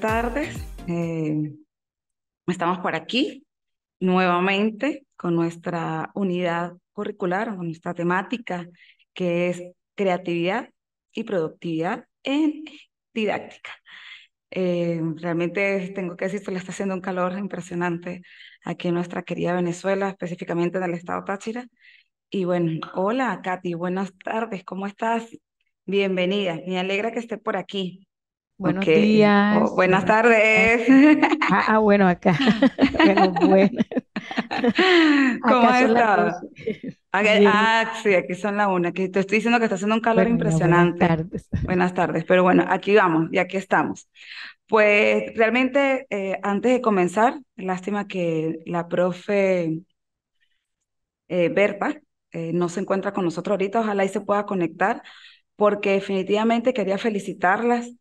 Buenas tardes. Estamos por aquí nuevamente con nuestra unidad curricular, con nuestra temática que es creatividad y productividad en didáctica. Realmente tengo que decir que le está haciendo un calor impresionante aquí en nuestra querida Venezuela, específicamente en el estado Táchira. Y bueno, hola Katy, buenas tardes, ¿cómo estás? Bienvenida, me alegra que esté por aquí. Ok, Buenos días, buenas buenos días. tardes. Bueno, acá, bueno, ¿Cómo acá has son las estado? 12. Bien, Sí, aquí son la una, que te estoy diciendo que está haciendo un calor bueno, ya buenas impresionante. tardes. Buenas tardes, pero bueno, aquí vamos y aquí estamos. Pues realmente, antes de comenzar, lástima que la profe Berta no se encuentra con nosotros ahorita, ojalá y se pueda conectar, porque definitivamente quería felicitarlas.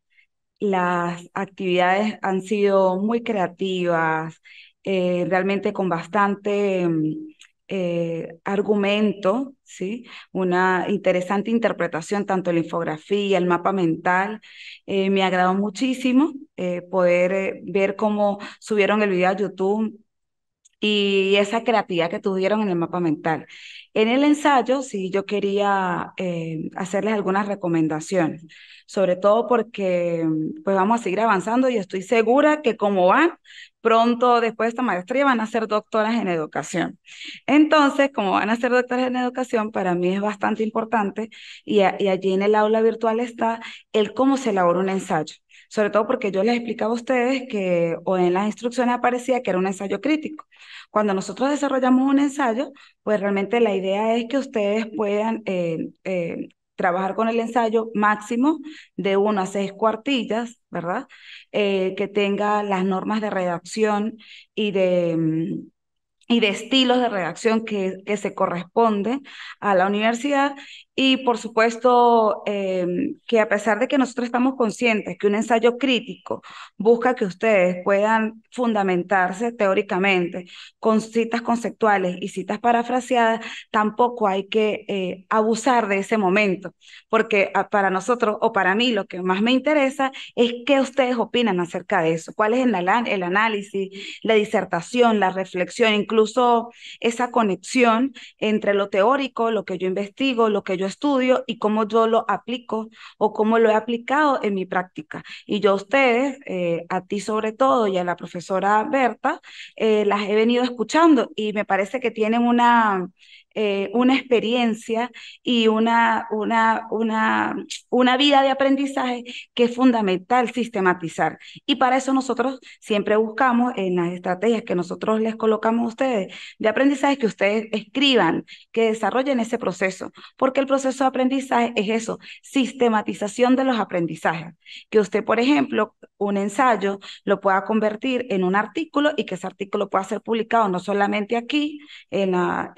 Las actividades han sido muy creativas, realmente con bastante argumento, ¿sí? Una interesante interpretación, tanto la infografía, el mapa mental. Me agradó muchísimo poder ver cómo subieron el video a YouTube y esa creatividad que tuvieron en el mapa mental. En el ensayo, sí, yo quería hacerles algunas recomendaciones, sobre todo porque pues vamos a seguir avanzando y estoy segura que como van, pronto después de esta maestría van a ser doctoras en educación. Entonces, como van a ser doctoras en educación, para mí es bastante importante y allí en el aula virtual está el cómo se elabora un ensayo. Sobre todo porque yo les explicaba a ustedes que, o en las instrucciones aparecía que era un ensayo crítico. Cuando nosotros desarrollamos un ensayo, pues realmente la idea es que ustedes puedan trabajar con el ensayo máximo de 1 a 6 cuartillas, ¿verdad? Que tenga las normas de redacción y de estilos de redacción que se corresponden a la universidad y por supuesto que a pesar de que nosotros estamos conscientes que un ensayo crítico busca que ustedes puedan fundamentarse teóricamente con citas conceptuales y citas parafraseadas, tampoco hay que abusar de ese momento, porque para nosotros o para mí lo que más me interesa es qué ustedes opinan acerca de eso, cuál es el análisis, la disertación, la reflexión, incluso esa conexión entre lo teórico, lo que yo investigo, lo que yo estudio y cómo yo lo aplico o cómo lo he aplicado en mi práctica. Y yo a ustedes, a ti sobre todo y a la profesora Berta, las he venido escuchando y me parece que tienen una experiencia y una vida de aprendizaje que es fundamental sistematizar. Y para eso nosotros siempre buscamos en las estrategias que nosotros les colocamos a ustedes de aprendizaje que ustedes escriban, que desarrollen ese proceso, porque el proceso de aprendizaje es eso, sistematización de los aprendizajes. Que usted, por ejemplo, un ensayo lo pueda convertir en un artículo y que ese artículo pueda ser publicado no solamente aquí en la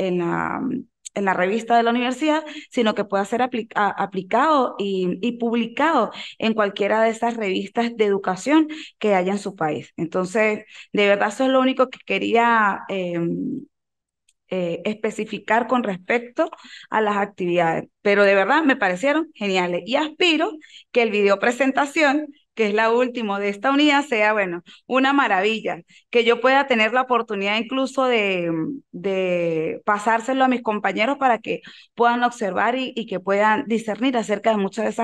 revista de la universidad, sino que pueda ser aplicado y publicado en cualquiera de esas revistas de educación que haya en su país. Entonces, de verdad, eso es lo único que quería especificar con respecto a las actividades, pero de verdad me parecieron geniales y aspiro que el video presentación, que es la última de esta unidad, sea, bueno, una maravilla, que yo pueda tener la oportunidad incluso de pasárselo a mis compañeros para que puedan observar y que puedan discernir acerca de muchas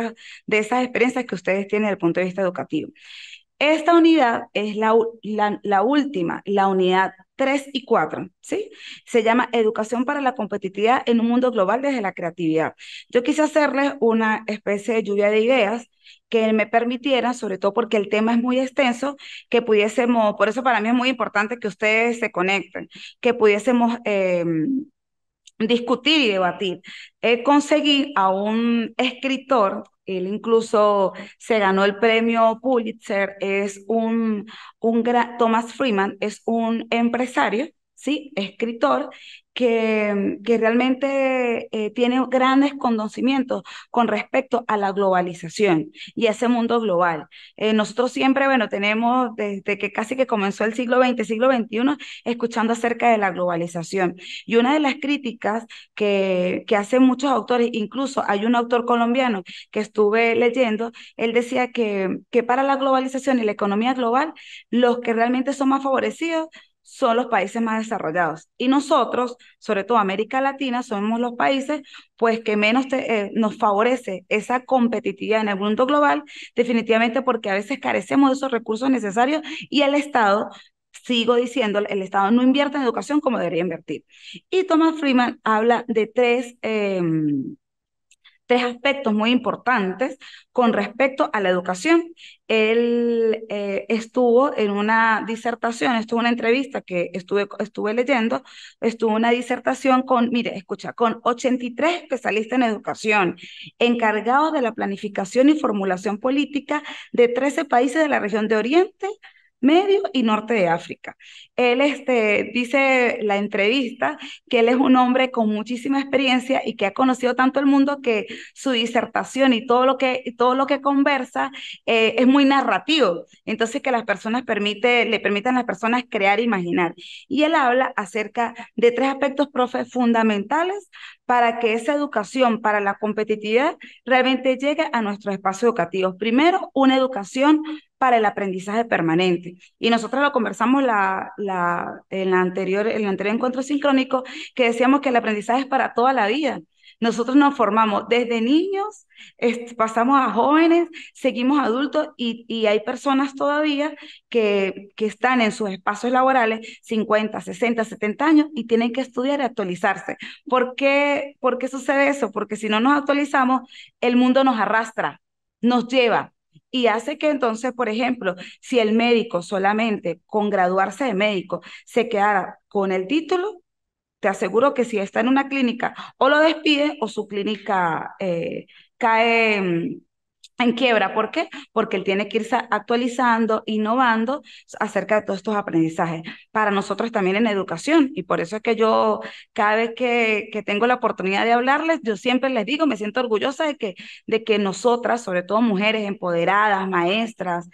de esas experiencias que ustedes tienen desde el punto de vista educativo. Esta unidad es la última, la unidad 3 y 4, ¿sí? Se llama Educación para la competitividad en un mundo global desde la creatividad. Yo quise hacerles una especie de lluvia de ideas que me permitieran, sobre todo porque el tema es muy extenso, que pudiésemos, por eso para mí es muy importante que ustedes se conecten, que pudiésemos discutir y debatir. Conseguí a un escritor, él incluso se ganó el premio Pulitzer, es Thomas Friedman, es un empresario, ¿sí? Escritor, que realmente tiene grandes conocimientos con respecto a la globalización y a ese mundo global. Nosotros siempre, bueno, tenemos desde que casi que comenzó el siglo XX, siglo XXI, escuchando acerca de la globalización. Y una de las críticas que hacen muchos autores, incluso hay un autor colombiano que estuve leyendo, él decía que para la globalización y la economía global, los que realmente son más favorecidos son los países más desarrollados. Y nosotros, sobre todo América Latina, somos los países pues que menos nos favorece esa competitividad en el mundo global, definitivamente porque a veces carecemos de esos recursos necesarios y el Estado, sigo diciendo, el Estado no invierte en educación como debería invertir. Y Thomas Friedman habla de tres aspectos muy importantes con respecto a la educación. Él estuvo en una disertación, estuvo en una entrevista que estuve leyendo, estuvo una disertación con, mire, escucha, con 83 especialistas en educación, encargados de la planificación y formulación política de 13 países de la región de Oriente, Medio y Norte de África. Él dice la entrevista que él es un hombre con muchísima experiencia y que ha conocido tanto el mundo que su disertación y todo lo que conversa es muy narrativo. Entonces que las personas le permitan a las personas crear e imaginar. Y él habla acerca de tres aspectos, profe, fundamentales para que esa educación para la competitividad realmente llegue a nuestros espacios educativos. Primero, una educación para el aprendizaje permanente. Y nosotros lo conversamos en el anterior encuentro sincrónico, que decíamos que el aprendizaje es para toda la vida. Nosotros nos formamos desde niños, pasamos a jóvenes, seguimos adultos y hay personas todavía que están en sus espacios laborales 50, 60, 70 años y tienen que estudiar y actualizarse. ¿Por qué sucede eso? Porque si no nos actualizamos, el mundo nos arrastra, nos lleva. Y hace que entonces, por ejemplo, si el médico solamente con graduarse de médico se quedara con el título, te aseguro que si está en una clínica o lo despide o su clínica cae en quiebra. ¿Por qué? Porque él tiene que irse actualizando, innovando acerca de todos estos aprendizajes. Para nosotros también en educación, y por eso es que yo cada vez que tengo la oportunidad de hablarles, yo siempre les digo, me siento orgullosa de que nosotras, sobre todo mujeres empoderadas, maestras,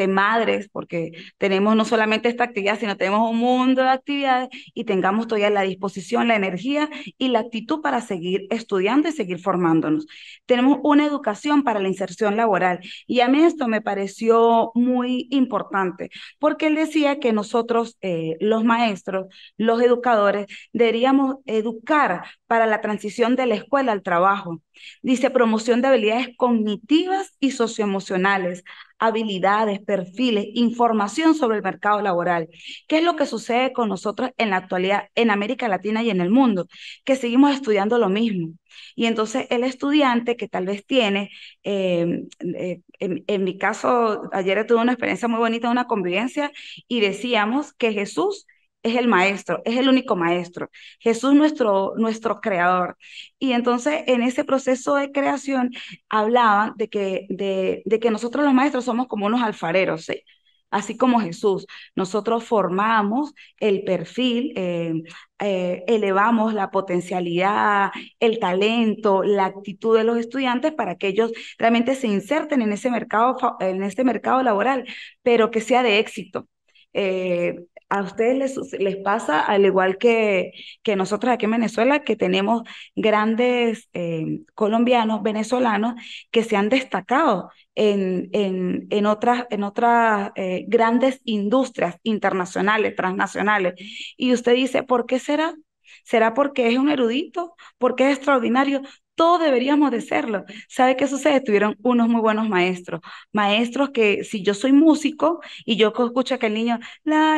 madres, porque tenemos no solamente esta actividad, sino tenemos un mundo de actividades y tengamos todavía la disposición, la energía y la actitud para seguir estudiando y seguir formándonos. Tenemos una educación para la inserción laboral. Y a mí esto me pareció muy importante, porque él decía que nosotros, los maestros, los educadores, deberíamos educar para la transición de la escuela al trabajo. Dice promoción de habilidades cognitivas y socioemocionales, habilidades, perfiles, información sobre el mercado laboral. ¿Qué es lo que sucede con nosotros en la actualidad en América Latina y en el mundo? Que seguimos estudiando lo mismo. Y entonces el estudiante que tal vez tiene, en mi caso, ayer tuve una experiencia muy bonita, una convivencia, y decíamos que Jesús es el maestro, es el único maestro, Jesús nuestro creador. Y entonces en ese proceso de creación hablaban de que nosotros los maestros somos como unos alfareros, ¿sí? Así como Jesús, nosotros formamos el perfil, elevamos la potencialidad, el talento, la actitud de los estudiantes para que ellos realmente se inserten en este mercado laboral, pero que sea de éxito. A ustedes les pasa, al igual que nosotros aquí en Venezuela, que tenemos grandes colombianos, venezolanos, que se han destacado en otras grandes industrias internacionales, transnacionales. Y usted dice, ¿por qué será? ¿Será porque es un erudito? ¿Porque es extraordinario? Todos deberíamos de serlo. ¿Sabe qué sucede? Tuvieron unos muy buenos maestros. Maestros que si yo soy músico y yo escucho que el niño la,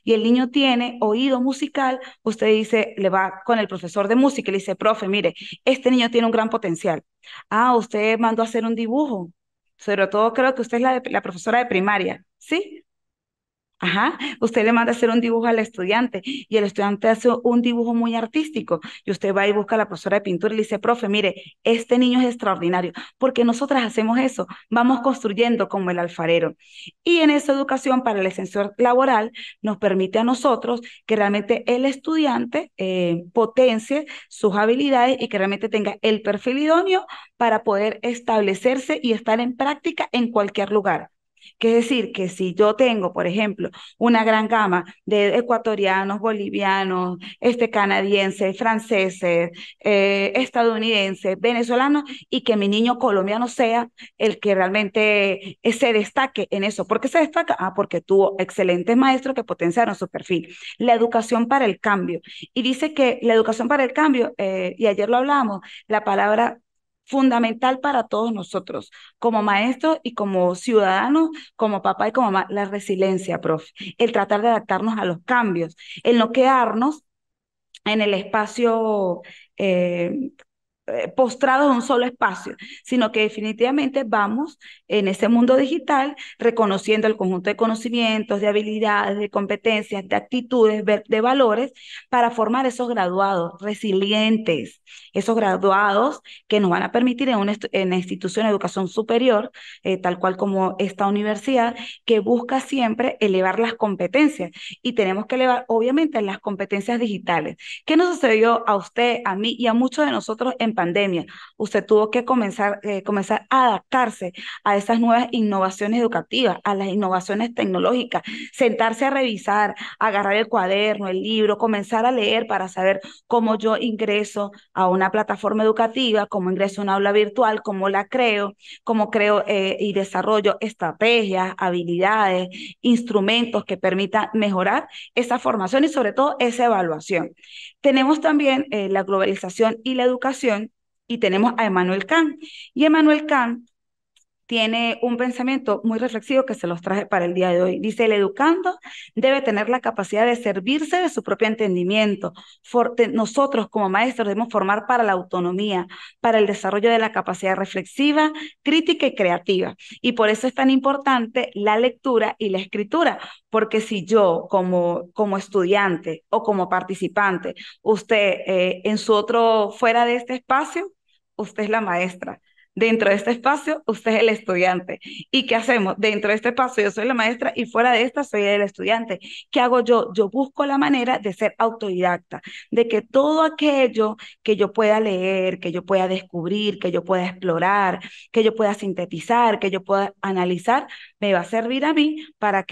y el niño tiene oído musical, usted dice, le va con el profesor de música y le dice, profe, mire, este niño tiene un gran potencial. Ah, usted mandó a hacer un dibujo. Sobre todo creo que usted es la profesora de primaria, ¿sí? Ajá, usted le manda a hacer un dibujo al estudiante y el estudiante hace un dibujo muy artístico y usted va y busca a la profesora de pintura y le dice, profe, mire, este niño es extraordinario, porque nosotras hacemos eso, vamos construyendo como el alfarero. Y en esa educación para el ascensor laboral nos permite a nosotros que realmente el estudiante potencie sus habilidades y que realmente tenga el perfil idóneo para poder establecerse y estar en práctica en cualquier lugar. Que es decir, que si yo tengo, por ejemplo, una gran gama de ecuatorianos, bolivianos, canadienses, franceses, estadounidenses, venezolanos, y que mi niño colombiano sea el que realmente se destaque en eso. ¿Por qué se destaca? Ah, porque tuvo excelentes maestros que potenciaron su perfil. La educación para el cambio. Y dice que la educación para el cambio, y ayer lo hablamos, la palabra fundamental para todos nosotros, como maestros y como ciudadanos, como papá y como mamá, la resiliencia, profe, el tratar de adaptarnos a los cambios, el no quedarnos en el espacio eh, postrados en un solo espacio, sino que definitivamente vamos en ese mundo digital reconociendo el conjunto de conocimientos, de habilidades, de competencias, de actitudes, de valores para formar esos graduados resilientes, esos graduados que nos van a permitir en la institución de educación superior, tal cual como esta universidad, que busca siempre elevar las competencias y tenemos que elevar obviamente las competencias digitales. ¿Qué nos sucedió a usted, a mí y a muchos de nosotros en pandemia? Usted tuvo que comenzar a adaptarse a esas nuevas innovaciones educativas, a las innovaciones tecnológicas, sentarse a revisar, agarrar el cuaderno, el libro, comenzar a leer para saber cómo yo ingreso a una plataforma educativa, cómo ingreso a una aula virtual, cómo creo y desarrollo estrategias, habilidades, instrumentos que permitan mejorar esa formación y sobre todo esa evaluación. Tenemos también la globalización y la educación y tenemos a Emmanuel Kant. Y Emmanuel Kant tiene un pensamiento muy reflexivo que se los traje para el día de hoy. Dice, el educando debe tener la capacidad de servirse de su propio entendimiento. Nosotros como maestros debemos formar para la autonomía, para el desarrollo de la capacidad reflexiva, crítica y creativa. Y por eso es tan importante la lectura y la escritura, porque si yo como estudiante o como participante, usted en su otro, fuera de este espacio, usted es la maestra. Dentro de este espacio, usted es el estudiante. ¿Y qué hacemos? Dentro de este espacio, yo soy la maestra y fuera de esta, soy el estudiante. ¿Qué hago yo? Yo busco la manera de ser autodidacta, de que todo aquello que yo pueda leer, que yo pueda descubrir, que yo pueda explorar, que yo pueda sintetizar, que yo pueda analizar, me va a servir a mí para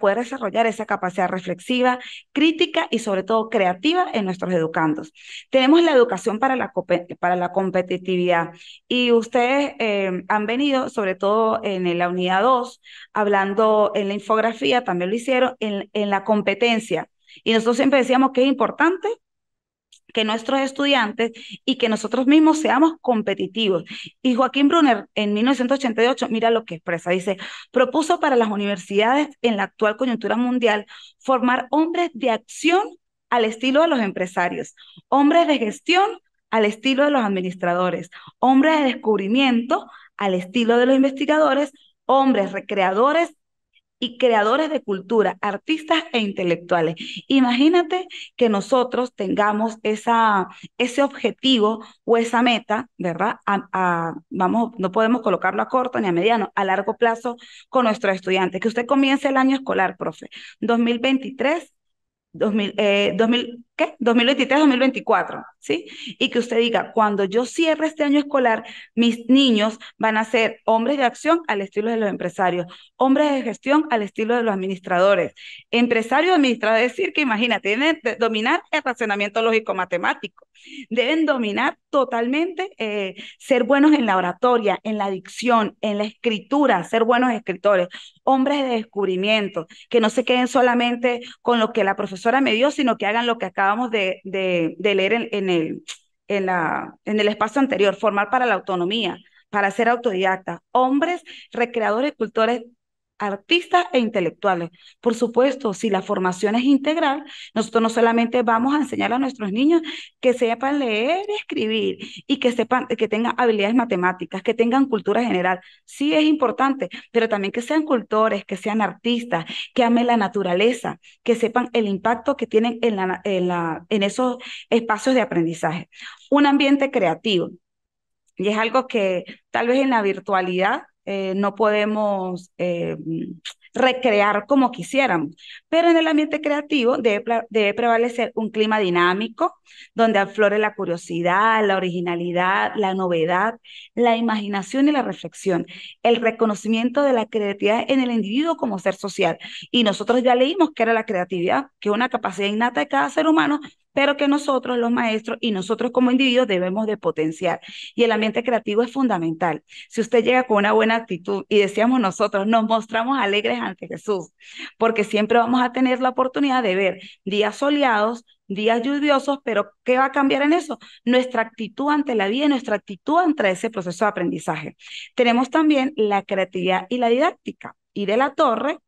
poder desarrollar esa capacidad reflexiva, crítica y sobre todo creativa en nuestros educandos. Tenemos la educación para la competitividad. Y ustedes han venido, sobre todo en la unidad 2 hablando en la infografía, también lo hicieron, en la competencia. Y nosotros siempre decíamos que es importante que nuestros estudiantes y que nosotros mismos seamos competitivos. Y Joaquín Brunner en 1988, mira lo que expresa, dice, propuso para las universidades en la actual coyuntura mundial formar hombres de acción al estilo de los empresarios, hombres de gestión al estilo de los administradores, hombres de descubrimiento al estilo de los investigadores, hombres recreadores y creadores de cultura, artistas e intelectuales. Imagínate que nosotros tengamos ese objetivo o esa meta, ¿verdad? Vamos, no podemos colocarlo a corto ni a mediano, a largo plazo con nuestros estudiantes. Que usted comience el año escolar, profe, 2023 ¿qué? 2023-2024, ¿sí? Y que usted diga, cuando yo cierre este año escolar, mis niños van a ser hombres de acción al estilo de los empresarios, hombres de gestión al estilo de los administradores, empresarios, administradores, es decir, que imagínate, deben dominar el razonamiento lógico-matemático, deben dominar totalmente, ser buenos en la oratoria, en la dicción, en la escritura, ser buenos escritores, hombres de descubrimiento, que no se queden solamente con lo que la profesora me dio, sino que hagan lo que acabamos de leer en el espacio anterior, formar para la autonomía, para ser autodidacta, hombres, recreadores, cultores artistas e intelectuales. Por supuesto, si la formación es integral, nosotros no solamente vamos a enseñar a nuestros niños que sepan leer y escribir y que sepan, que tengan habilidades matemáticas, que tengan cultura general. Sí es importante, pero también que sean cultores, que sean artistas, que amen la naturaleza, que sepan el impacto que tienen en esos espacios de aprendizaje. Un ambiente creativo. Y es algo que tal vez en la virtualidad no podemos recrear como quisiéramos, pero en el ambiente creativo debe prevalecer un clima dinámico donde aflore la curiosidad, la originalidad, la novedad, la imaginación y la reflexión, el reconocimiento de la creatividad en el individuo como ser social. Y nosotros ya leímos que era la creatividad, que es una capacidad innata de cada ser humano, pero que nosotros los maestros y nosotros como individuos debemos de potenciar. Y el ambiente creativo es fundamental. Si usted llega con una buena actitud y decíamos nosotros, nos mostramos alegres ante Jesús, porque siempre vamos a tener la oportunidad de ver días soleados, días lluviosos, pero ¿qué va a cambiar en eso? Nuestra actitud ante la vida y nuestra actitud ante ese proceso de aprendizaje. Tenemos también la creatividad y la didáctica. Y de la Torre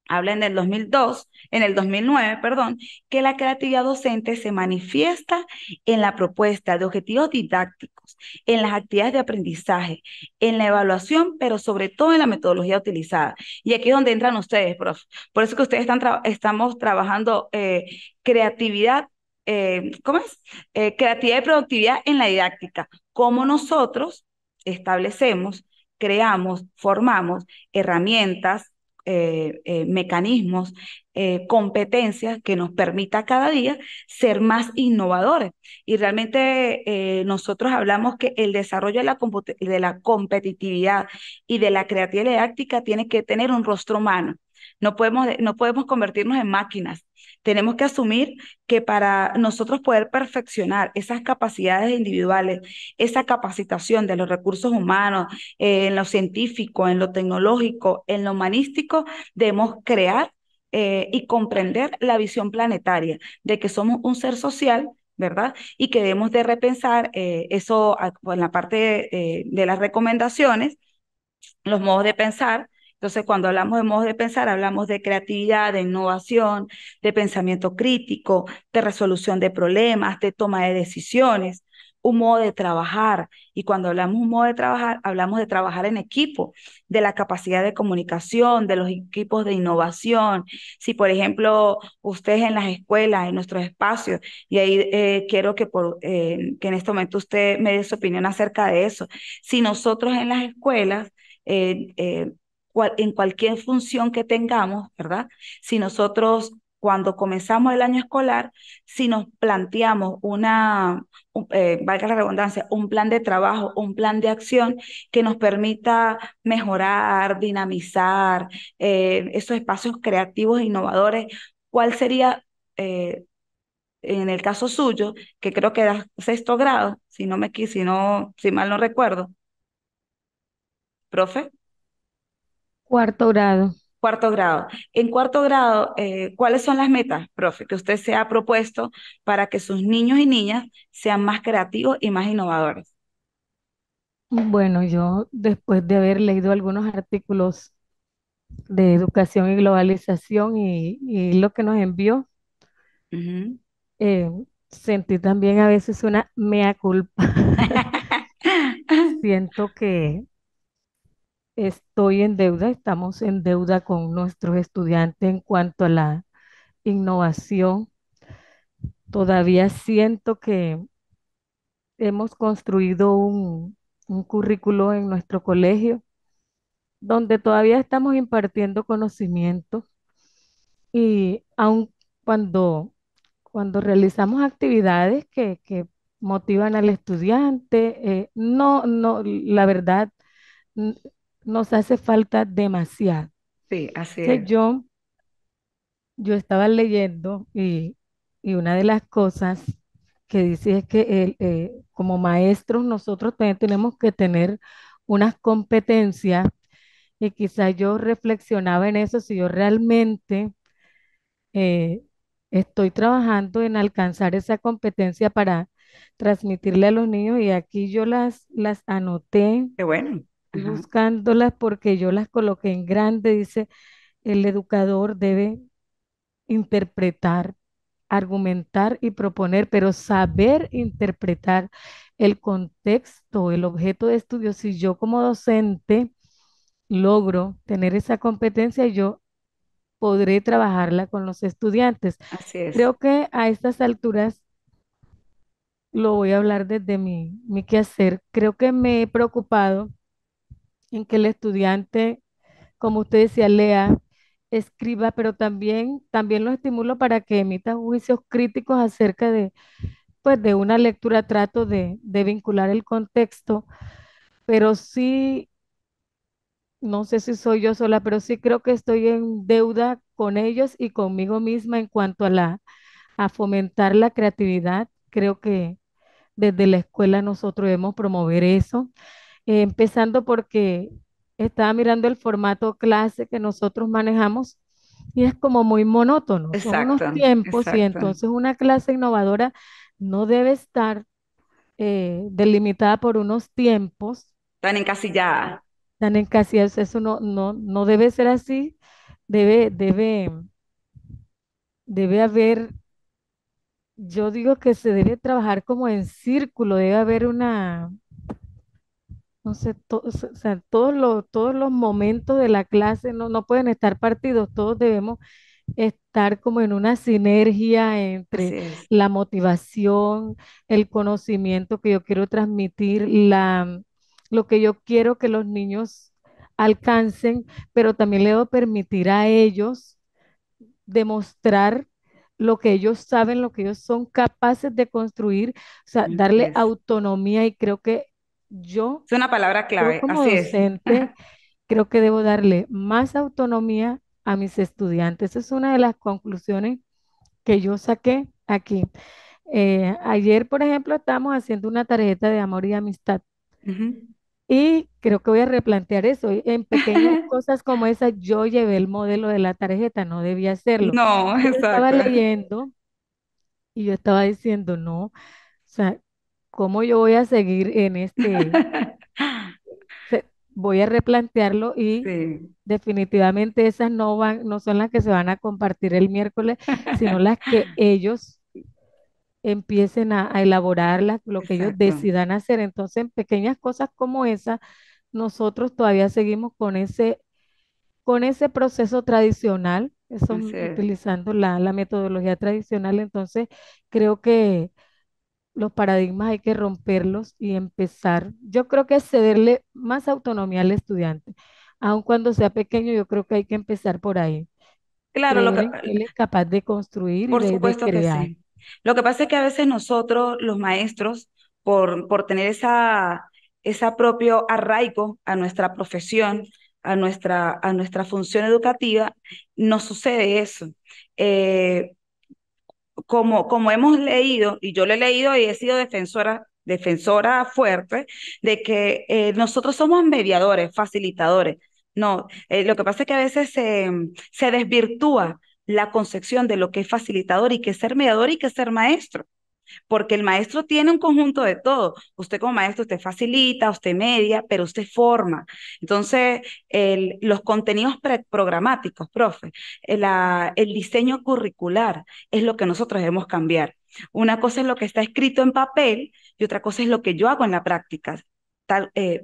habla en el 2002, en el 2009, perdón, que la creatividad docente se manifiesta en la propuesta de objetivos didácticos, en las actividades de aprendizaje, en la evaluación, pero sobre todo en la metodología utilizada. Y aquí es donde entran ustedes, prof. Por eso que ustedes estamos trabajando creatividad, ¿cómo es? Creatividad y productividad en la didáctica. Cómo nosotros establecemos, creamos, formamos herramientas, mecanismos, competencias que nos permita cada día ser más innovadores. Y realmente nosotros hablamos que el desarrollo de la competitividad y de la creatividad didáctica tiene que tener un rostro humano. No podemos convertirnos en máquinas. Tenemos que asumir que para nosotros poder perfeccionar esas capacidades individuales, esa capacitación de los recursos humanos, en lo científico, en lo tecnológico, en lo humanístico, debemos crear y comprender la visión planetaria de que somos un ser social, ¿verdad? Y que debemos de repensar eso en la parte de las recomendaciones, los modos de pensar. Entonces, cuando hablamos de modos de pensar, hablamos de creatividad, de innovación, de pensamiento crítico, de resolución de problemas, de toma de decisiones, un modo de trabajar. Y cuando hablamos de un modo de trabajar, hablamos de trabajar en equipo, de la capacidad de comunicación, de los equipos de innovación. Si, por ejemplo, ustedes en las escuelas, en nuestros espacios, y ahí quiero que en este momento usted me dé su opinión acerca de eso. Si nosotros en las escuelas eh, eh, en cualquier función que tengamos, ¿verdad? Si nosotros, cuando comenzamos el año escolar, si nos planteamos valga la redundancia, un plan de trabajo, un plan de acción que nos permita mejorar, dinamizar esos espacios creativos e innovadores, ¿cuál sería, en el caso suyo, que creo que da sexto grado, si mal no recuerdo, profe? Cuarto grado. Cuarto grado. En cuarto grado, ¿cuáles son las metas, profe, que usted se ha propuesto para que sus niños y niñas sean más creativos y más innovadores? Bueno, yo después de haber leído algunos artículos de educación y globalización y lo que nos envió, Ujú. eh, sentí también a veces una mea culpa. Siento que estoy en deuda, estamos en deuda con nuestros estudiantes en cuanto a la innovación. Todavía siento que hemos construido un currículo en nuestro colegio donde todavía estamos impartiendo conocimiento y aun cuando, cuando realizamos actividades que motivan al estudiante, la verdad, n- nos hace falta demasiado. Sí, así Entonces, es. yo estaba leyendo y una de las cosas que dice es que como maestros nosotros también tenemos que tener unas competencias y quizá yo reflexionaba en eso, si yo realmente eh, estoy trabajando en alcanzar esa competencia para transmitirle a los niños y aquí yo las anoté Qué bueno. Estoy Ajá, buscándolas porque yo las coloqué en grande. Dice, el educador debe interpretar, argumentar y proponer, pero saber interpretar el contexto, el objeto de estudio. Si yo como docente logro tener esa competencia, yo podré trabajarla con los estudiantes. así es, Creo que a estas alturas lo voy a hablar desde mi quehacer. Creo que me he preocupado en que el estudiante, como usted decía, lea, escriba, pero también lo estimulo para que emita juicios críticos acerca de, pues, de una lectura. Trato de vincular el contexto, pero sí, no sé si soy yo sola, pero sí creo que estoy en deuda con ellos y conmigo misma en cuanto a a fomentar la creatividad. Creo que desde la escuela nosotros debemos promover eso, empezando porque estaba mirando el formato clase que nosotros manejamos y es como muy monótono, son unos exacto, tiempos y exacto. entonces una clase innovadora no debe estar delimitada por unos tiempos Tan encasillada. tan encasillados. Eso no debe ser así, debe, debe, debe haber, yo digo que se debe trabajar como en círculo, debe haber una, no sé, o sea, todos los momentos de la clase no pueden estar partidos, todos debemos estar como en una sinergia entre Así es. la motivación, el conocimiento que yo quiero transmitir, lo que yo quiero que los niños alcancen, pero también le debo permitir a ellos demostrar lo que ellos saben, lo que ellos son capaces de construir, o sea, Así darle es. autonomía y creo que yo, Es una palabra yo clave, como así es. docente, creo que debo darle más autonomía a mis estudiantes. Esa es una de las conclusiones que yo saqué aquí. Ayer, por ejemplo, estábamos haciendo una tarjeta de amor y amistad Ujú. y creo que voy a replantear eso. En pequeñas cosas como esa, yo llevé el modelo de la tarjeta, no debía hacerlo. No, Pero estaba exacto. leyendo y yo estaba diciendo, no, o sea, ¿cómo yo voy a seguir en voy a replantearlo y Sí. definitivamente esas no son las que se van a compartir el miércoles, sino las que ellos empiecen a elaborarlas, lo que ellos Exacto. decidan hacer. Entonces, en pequeñas cosas como esa, nosotros todavía seguimos con ese proceso tradicional, eso, Así es. utilizando la metodología tradicional. Entonces, creo que los paradigmas hay que romperlos y empezar. Yo creo que es cederle más autonomía al estudiante. Aun cuando sea pequeño, yo creo que hay que empezar por ahí. Claro, Creer en que él es capaz de construir y por de supuesto que crear. sí. Lo que pasa es que a veces nosotros, los maestros, por tener esa propio arraigo a nuestra profesión, a nuestra función educativa, nos sucede eso. Eh, como hemos leído, y yo lo he leído y he sido defensora fuerte, de que nosotros somos mediadores, facilitadores. No, lo que pasa es que a veces se desvirtúa la concepción de lo que es facilitador y que es ser mediador y que es ser maestro porque el maestro tiene un conjunto de todo. Usted como maestro, usted facilita, usted media, pero usted forma. Entonces, los contenidos programáticos, profe, el diseño curricular es lo que nosotros debemos cambiar. Una cosa es lo que está escrito en papel y otra cosa es lo que yo hago en la práctica.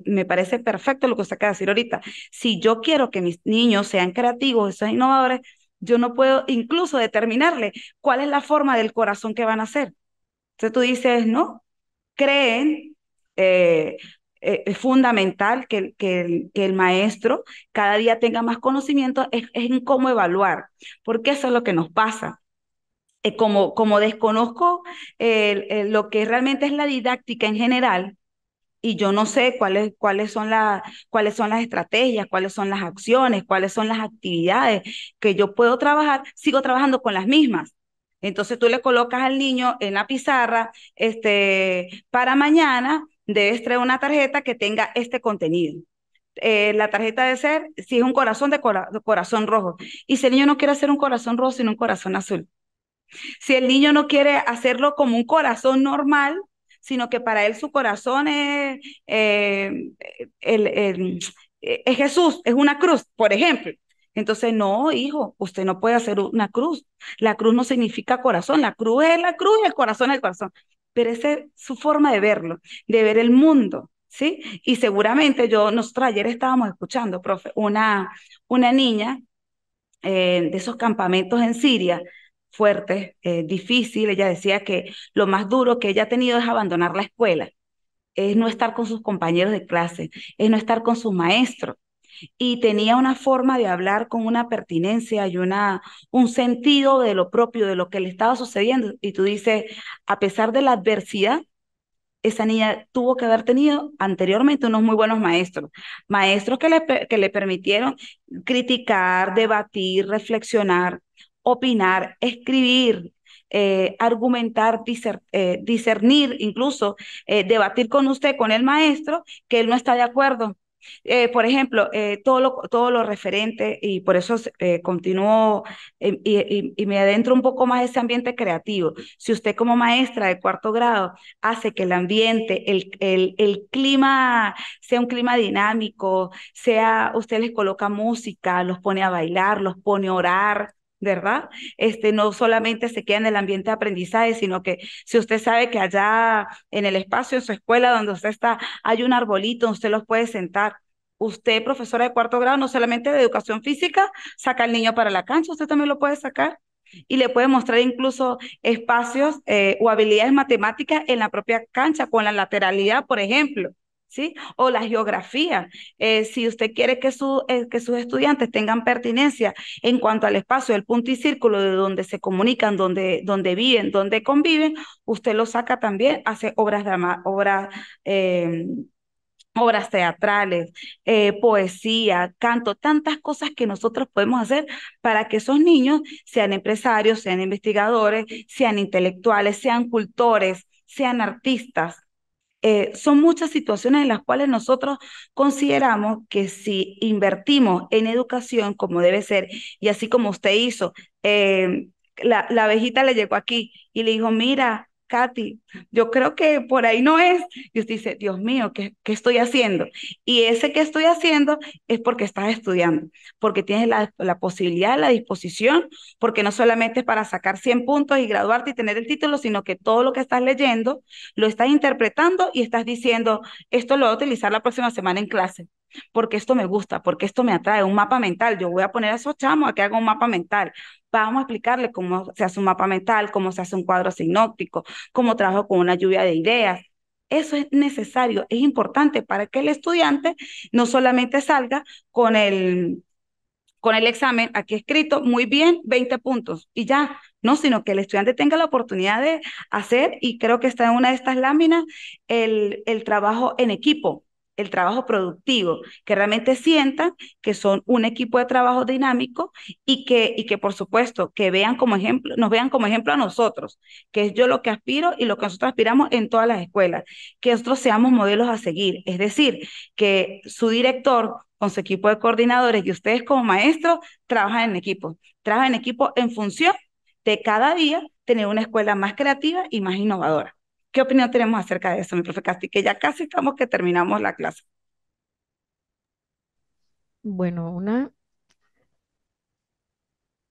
Me parece perfecto lo que usted acaba de decir ahorita. Si yo quiero que mis niños sean creativos, sean innovadores, yo no puedo incluso determinarle cuál es la forma del corazón que van a hacer. Entonces tú dices, ¿no? Creen, eh, es fundamental que el maestro cada día tenga más conocimiento es en cómo evaluar, porque eso es lo que nos pasa. Como desconozco lo que realmente es la didáctica en general, y yo no sé cuáles son las estrategias, cuáles son las acciones, cuáles son las actividades que yo puedo trabajar, sigo trabajando con las mismas. Entonces tú le colocas al niño en la pizarra, para mañana debes traer una tarjeta que tenga este contenido. La tarjeta de ser, si es un corazón de corazón rojo. Y si el niño no quiere hacer un corazón rojo, sino un corazón azul. Si el niño no quiere hacerlo como un corazón normal, sino que para él su corazón es Jesús, es una cruz, por ejemplo. Entonces, no, hijo, usted no puede hacer una cruz. La cruz no significa corazón, la cruz es la cruz y el corazón es el corazón. Pero esa es su forma de verlo, de ver el mundo, ¿sí? Y seguramente nosotros ayer estábamos escuchando, profe, una niña de esos campamentos en Siria, fuertes, difícil, ella decía que lo más duro que ella ha tenido es abandonar la escuela, es no estar con sus compañeros de clase, es no estar con sus maestros. Y tenía una forma de hablar con una pertinencia y un sentido de lo propio, de lo que le estaba sucediendo. Y tú dices, a pesar de la adversidad, esa niña tuvo que haber tenido anteriormente unos muy buenos maestros, maestros que le permitieron criticar, debatir, reflexionar, opinar, escribir, argumentar, discernir, incluso debatir con usted, con el maestro, que él no está de acuerdo. Por ejemplo, todo lo referente, y por eso continúo y me adentro un poco más a ese ambiente creativo. Si usted como maestra de cuarto grado hace que el ambiente, el clima sea un clima dinámico, usted les coloca música, los pone a bailar, los pone a orar. ¿Verdad? No solamente se queda en el ambiente de aprendizaje, sino que si usted sabe que allá en el espacio, en su escuela donde usted está, hay un arbolito, usted los puede sentar. Usted, profesora de cuarto grado, no solamente de educación física, saca al niño para la cancha, usted también lo puede sacar y le puede mostrar incluso espacios o habilidades matemáticas en la propia cancha, con la lateralidad, por ejemplo, ¿sí? O la geografía. Si usted quiere que sus estudiantes tengan pertinencia en cuanto al espacio, el punto y círculo de donde se comunican, donde viven, donde conviven, usted lo saca también, hace eh, obras teatrales, poesía, canto, tantas cosas que nosotros podemos hacer para que esos niños sean empresarios, sean investigadores, sean intelectuales, sean cultores, sean artistas. Son muchas situaciones en las cuales nosotros consideramos que si invertimos en educación como debe ser, y así como usted hizo, la abejita le llegó aquí y le dijo, mira, Katy, yo creo que por ahí no es. Y usted dice, Dios mío, ¿qué estoy haciendo? Y ese que estoy haciendo es porque estás estudiando, porque tienes la posibilidad, la disposición, porque no solamente es para sacar 100 puntos y graduarte y tener el título, sino que todo lo que estás leyendo lo estás interpretando y estás diciendo, esto lo voy a utilizar la próxima semana en clase, porque esto me gusta, porque esto me atrae, un mapa mental. Yo voy a poner a esos chamos a que hagan un mapa mental. Vamos a explicarle cómo se hace un mapa mental, cómo se hace un cuadro sinóptico, cómo trabajo con una lluvia de ideas. Eso es necesario, es importante para que el estudiante no solamente salga con con el examen aquí escrito, muy bien, 20 puntos y ya, no, sino que el estudiante tenga la oportunidad de hacer, y creo que está en una de estas láminas, el trabajo en equipo, el trabajo productivo, que realmente sientan que son un equipo de trabajo dinámico y que por supuesto que vean como ejemplo, nos vean como ejemplo a nosotros, que es yo lo que aspiro y lo que nosotros aspiramos en todas las escuelas, que nosotros seamos modelos a seguir, es decir, que su director con su equipo de coordinadores y ustedes como maestros trabajan en equipo en función de cada día tener una escuela más creativa y más innovadora. ¿Qué opinión tenemos acerca de eso, mi profe Casti? Que ya casi estamos que terminamos la clase. Bueno,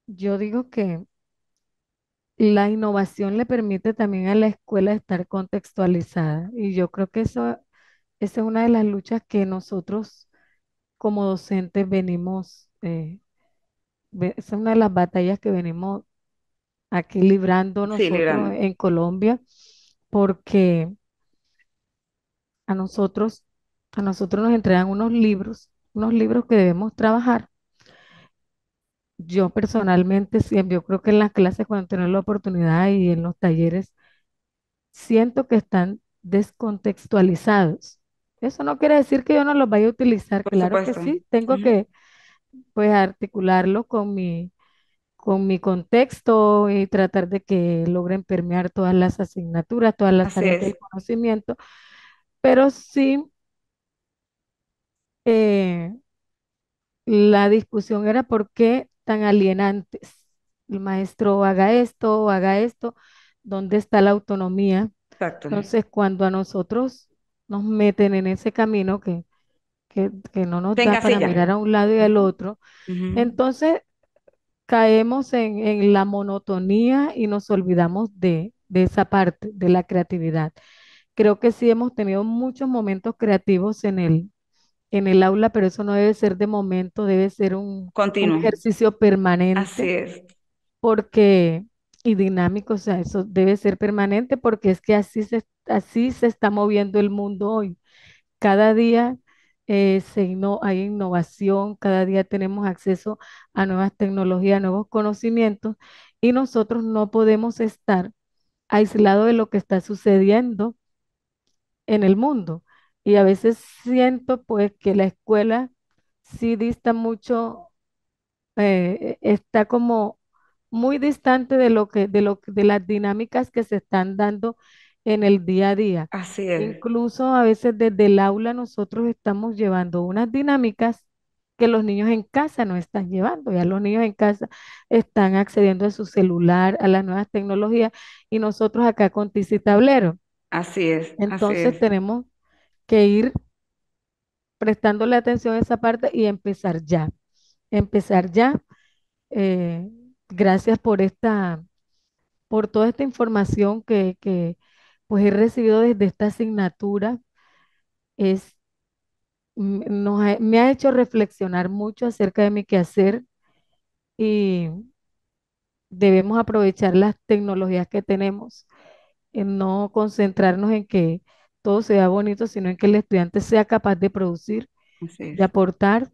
yo digo que la innovación le permite también a la escuela estar contextualizada y yo creo que esa es una de las luchas que nosotros como docentes venimos, esa es una de las batallas que venimos aquí librando Sí, nosotros librando. en Colombia, porque a nosotros, a nosotros nos entregan unos libros que debemos trabajar. Yo personalmente siempre, yo creo que en las clases cuando tenemos la oportunidad y en los talleres, siento que están descontextualizados. Eso no quiere decir que yo no los vaya a utilizar. Por Claro que supuesto. sí, tengo Ujú. que pues articularlo con mi contexto y tratar de que logren permear todas las asignaturas, todas las Así áreas es, del conocimiento, pero sí eh, la discusión era por qué tan alienantes. El maestro haga esto, ¿dónde está la autonomía? Exacto. Entonces, cuando a nosotros nos meten en ese camino que no nos Te da para encasilla. mirar a un lado y al Ujú, otro, ujú. entonces caemos en la monotonía y nos olvidamos de esa parte, de la creatividad. Creo que sí hemos tenido muchos momentos creativos en el aula, pero eso no debe ser de momento, debe ser un Continuo. ejercicio Así permanente es. porque, y dinámico, o sea, eso debe ser permanente porque es que así se está moviendo el mundo hoy. Cada día hay innovación, cada día tenemos acceso a nuevas tecnologías, nuevos conocimientos y nosotros no podemos estar aislados de lo que está sucediendo en el mundo. Y a veces siento pues que la escuela sí dista mucho, está como muy distante de las dinámicas que se están dando en el día a día. Así es. Incluso a veces desde el aula nosotros estamos llevando unas dinámicas que los niños en casa no están llevando. Ya los niños en casa están accediendo a su celular, a las nuevas tecnologías y nosotros acá con tiza y tablero. Así es. Así Entonces es. tenemos que ir prestándole atención a esa parte y empezar ya. Empezar ya. Eh, Gracias por toda esta información pues he recibido desde esta asignatura. Es, me ha hecho reflexionar mucho acerca de mi quehacer y debemos aprovechar las tecnologías que tenemos, en no concentrarnos en que todo sea bonito, sino en que el estudiante sea capaz de producir, Así de es. aportar,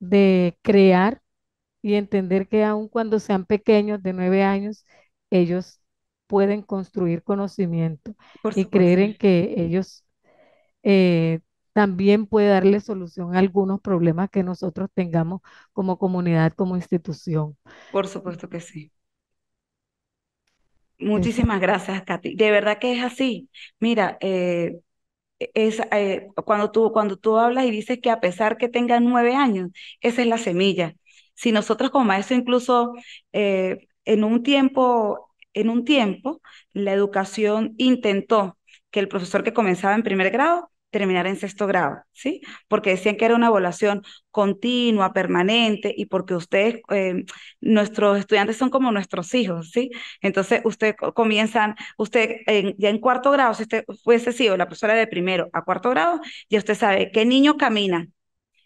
de crear y entender que aun cuando sean pequeños de 9 años, ellos pueden construir conocimiento Por y creer supuesto. en que ellos eh, también puede darle solución a algunos problemas que nosotros tengamos como comunidad, como institución. Por supuesto que sí. Esa- Muchísimas gracias, Katy. De verdad que es así. Mira, cuando tú hablas y dices que a pesar que tengan 9 años, esa es la semilla. Si nosotros como maestros incluso en un tiempo, la educación intentó que el profesor que comenzaba en primer grado terminara en sexto grado, ¿sí? Porque decían que era una evaluación continua, permanente, y porque ustedes, nuestros estudiantes son como nuestros hijos, ¿sí? Entonces, ya en cuarto grado, si usted fuese sido la profesora de primero a cuarto grado, ya usted sabe qué niño camina,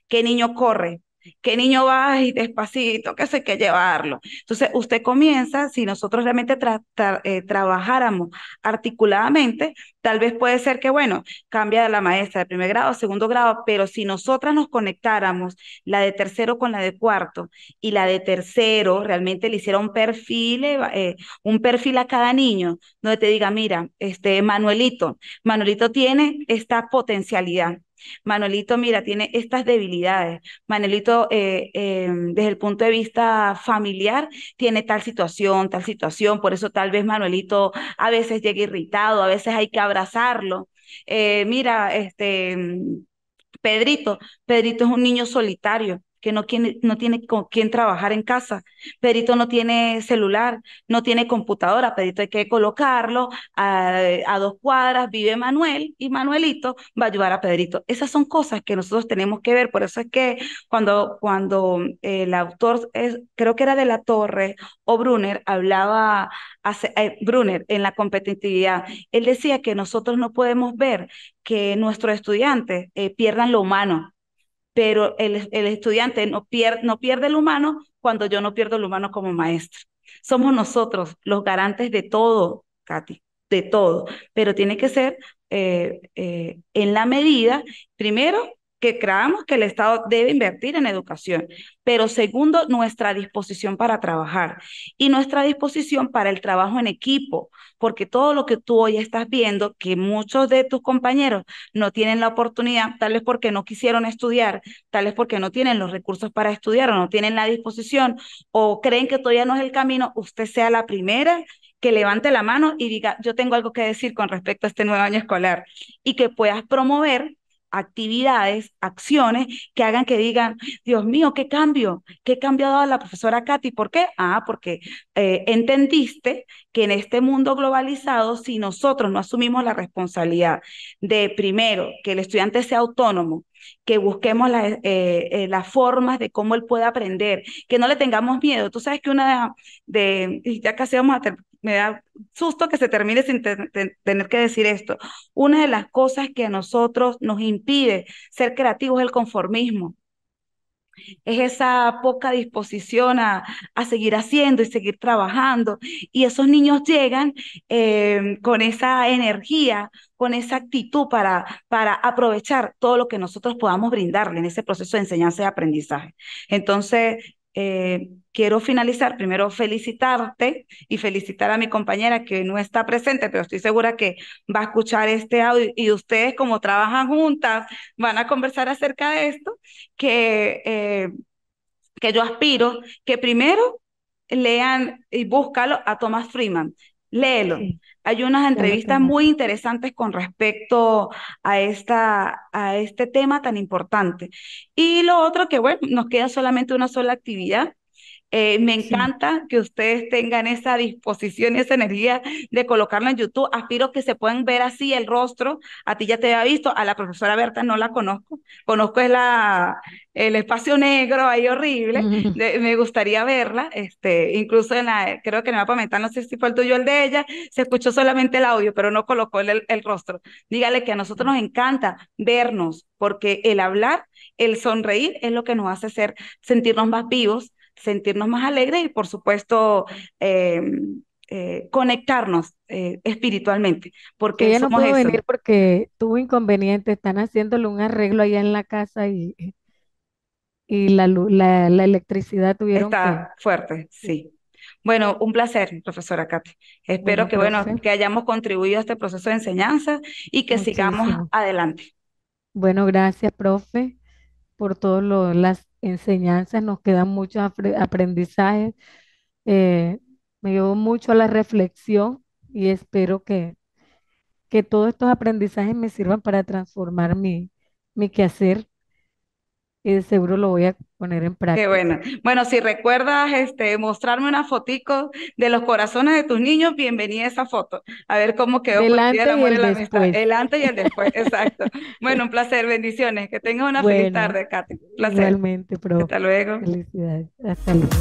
qué niño corre, qué niño va y despacito, que eso hay que llevarlo. Entonces, usted comienza, si nosotros realmente trabajáramos articuladamente, tal vez puede ser que, bueno, cambia la maestra de primer grado, segundo grado, pero si nosotras nos conectáramos, la de tercero con la de cuarto, y la de tercero realmente le hiciera un perfil a cada niño, donde te diga, mira, Manuelito tiene esta potencialidad. Manuelito, mira, tiene estas debilidades. Manuelito, desde el punto de vista familiar, tiene tal situación. Por eso tal vez Manuelito a veces llega irritado, a veces hay que abrazarlo. Mira, Pedrito es un niño solitario que no tiene con quién trabajar en casa. Pedrito no tiene celular, no tiene computadora. Pedrito hay que colocarlo a 2 cuadras, vive Manuel y Manuelito va a ayudar a Pedrito. Esas son cosas que nosotros tenemos que ver. Por eso es que cuando el autor, creo que era de la Torre o Brunner, hablaba, Brunner en la competitividad, él decía que nosotros no podemos ver que nuestros estudiantes pierdan lo humano, pero el estudiante no pierde lo humano cuando yo no pierdo lo humano como maestro. Somos nosotros los garantes de todo, Katy, de todo, pero tiene que ser en la medida, primero, que creamos que el Estado debe invertir en educación, pero segundo, nuestra disposición para trabajar y nuestra disposición para el trabajo en equipo, porque todo lo que tú hoy estás viendo, que muchos de tus compañeros no tienen la oportunidad, tal vez porque no quisieron estudiar, tal vez porque no tienen los recursos para estudiar o no tienen la disposición o creen que todavía no es el camino, usted sea la primera que levante la mano y diga, yo tengo algo que decir con respecto a este nuevo año escolar y que puedas promover actividades, acciones que hagan que digan, Dios mío, qué cambio, qué cambio ha dado la profesora Katy. ¿Por qué? Ah, porque entendiste que en este mundo globalizado, si nosotros no asumimos la responsabilidad de, primero, que el estudiante sea autónomo, que busquemos las formas de cómo él puede aprender, que no le tengamos miedo. Tú sabes que y ya casi vamos me da susto que se termine sin tener que decir esto. Una de las cosas que a nosotros nos impide ser creativos es el conformismo, es esa poca disposición a seguir haciendo y seguir trabajando. Y esos niños llegan con esa energía, con esa actitud para aprovechar todo lo que nosotros podamos brindarle en ese proceso de enseñanza y aprendizaje. Entonces, quiero finalizar primero felicitarte y felicitar a mi compañera que no está presente, pero estoy segura que va a escuchar este audio y ustedes como trabajan juntas van a conversar acerca de esto que yo aspiro que primero lean y búscalo a Thomas Freeman, léelo. Sí, Hay unas ya lo entrevistas tengo muy aquí. interesantes con respecto a este tema tan importante. Y lo otro que, bueno, nos queda solamente una sola actividad. Me Sí. encanta que ustedes tengan esa disposición y esa energía de colocarlo en YouTube. Aspiro que se puedan ver así el rostro. A ti ya te había visto, a la profesora Berta no la conozco. Conozco el espacio negro ahí horrible. Me gustaría verla. Incluso creo que en el mapa mental, no sé si fue el tuyo o el de ella, se escuchó solamente el audio, pero no colocó el rostro. Dígale que a nosotros nos encanta vernos, porque el hablar, el sonreír es lo que nos hace sentirnos más vivos, sentirnos más alegres y por supuesto eh, conectarnos espiritualmente, Que porque ella no somos pudo eso. venir porque tuvo inconveniente, están haciéndole un arreglo allá en la casa y la electricidad tuvieron Está fuerte, sí. Bueno, un placer, profesora Katy. Espero bueno, que, bueno, profe, que hayamos contribuido a este proceso de enseñanza y que sigamos muchísimo. adelante. Bueno, gracias, profe, por todas las enseñanzas, nos quedan muchos aprendizajes. eh, Me llevo mucho a la reflexión y espero que todos estos aprendizajes me sirvan para transformar mi quehacer y de seguro lo voy a poner en Qué práctica. bueno. Bueno, si recuerdas mostrarme una fotico de los corazones de tus niños, bienvenida a esa foto. A ver cómo quedó por el Día del Delante y Amor y el la Amistad. después. El antes y el después, exacto. Bueno, un placer, bendiciones. Que tengas una feliz Bueno, tarde, Katy. Placer. igualmente, profe. Hasta luego. Felicidades. Hasta luego.